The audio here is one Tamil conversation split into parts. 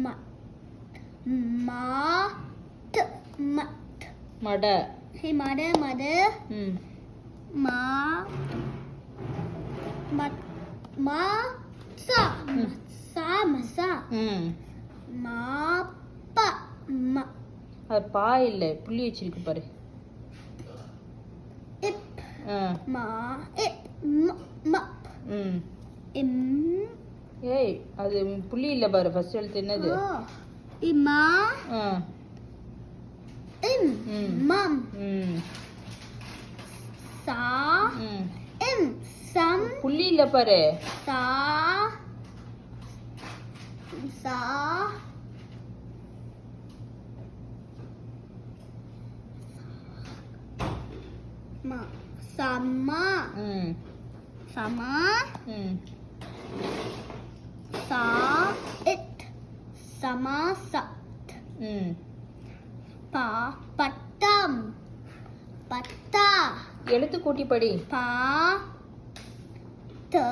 ம மாட் மட் மட. ஹே மட மட மா மட் மா சா சா மசா மா ப ம. அது பா இல்லை, புள்ளி வச்சிருக்கு பாரு. இப் மா இப் ம இம். ஏய், அது புள்ளி இல்லை பாரு. ஃபர்ஸ்ட் எழுத்து என்னது? இமா இம் மம். சா இம் சம். புள்ளி இல்லை பாரு. சா சா மா சமா சமா சா இட் சமா சட். பா பட்டம் பட்டா. எழுத்து கூட்டி படி. பா த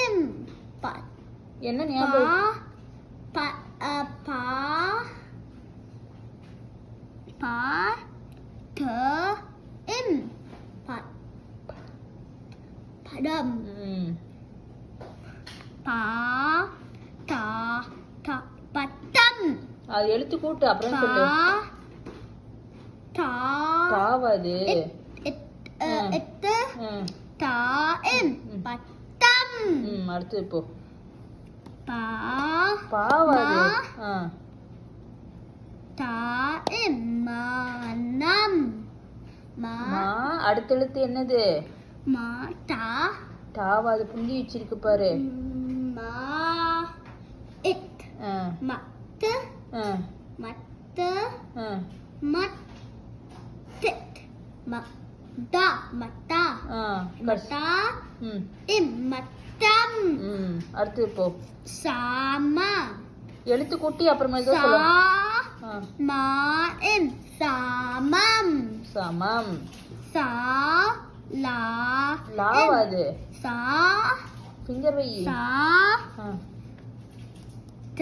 இம் பட். என்ன ஞாபகம்? பா பா பா த இம் பட் படம். பா தா தா பட்டம். அது எழுத்து கூட்டு, அப்புறம் சொல்லு. தா தாவாது. எட்டு தா இம் பட்டம். அடுத்து இப்போ பா பாவாது. தா இம் மனம். மா அடுத்த எழுத்து என்னது? மா தா. தாவாது, புள்ளி வச்சிருக்கு பாரு. மா இட் மத்து மத்து மத்திட் மட்டா மட்டா மட்டா இம் மட்டம். அடுத்து இப்போ சாமா. எழுத்து கூட்டி அப்புறமா ஏதோ சொல்லு. மா இம் சாமம். சமம். சா லா லாவாது. சா ஃபிங்கர் வை. சா த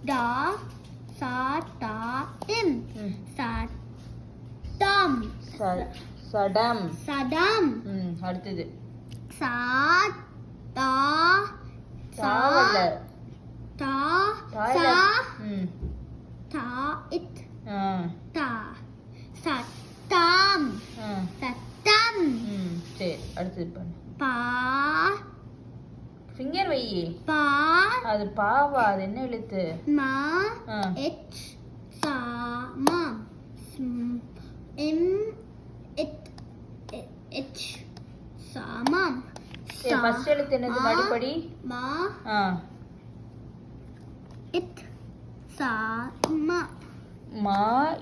டா சா டா இம் சட்டம். சடம். சடம். அடுத்தது சா டா சா டா சா டா இட் டா சட்டம். சட்டம். சரி, அடுத்தது பண்ணு. பா ஃபிங்கர் வை. பா அது பாவா. அது என்ன எழுத்து? மா இட் சா மா இம் இட் இட் சா மா. சரி, ஃபர்ஸ்ட் எழுத்து என்னது? மறுபடி மா இட் சா மா. மா.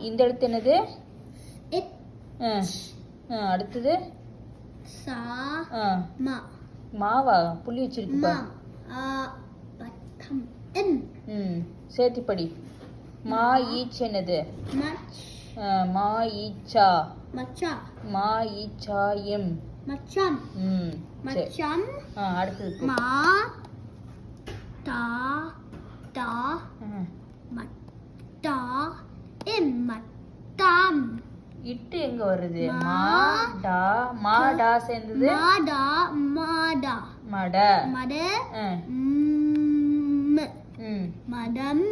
இந்த எழுத்து என்னது? இட். அடுத்தது சா மா. மாவா, புள்ளி வச்சிருக்கு மா பாரு. பட்டம் இம். சேர்த்து படி. மா ஈச் என்னது? மச். மா ஈச்சா. மச்சா. மா ஈச்சா எம். மச்சம். மச்சம். அடுத்தது மா தா தா மட்டா இம் மட்டம். இட்டு எங்க வருது? மா டா. மா டா சேர்ந்தது மாடா மாடா. மட. மட மடம். மடம்.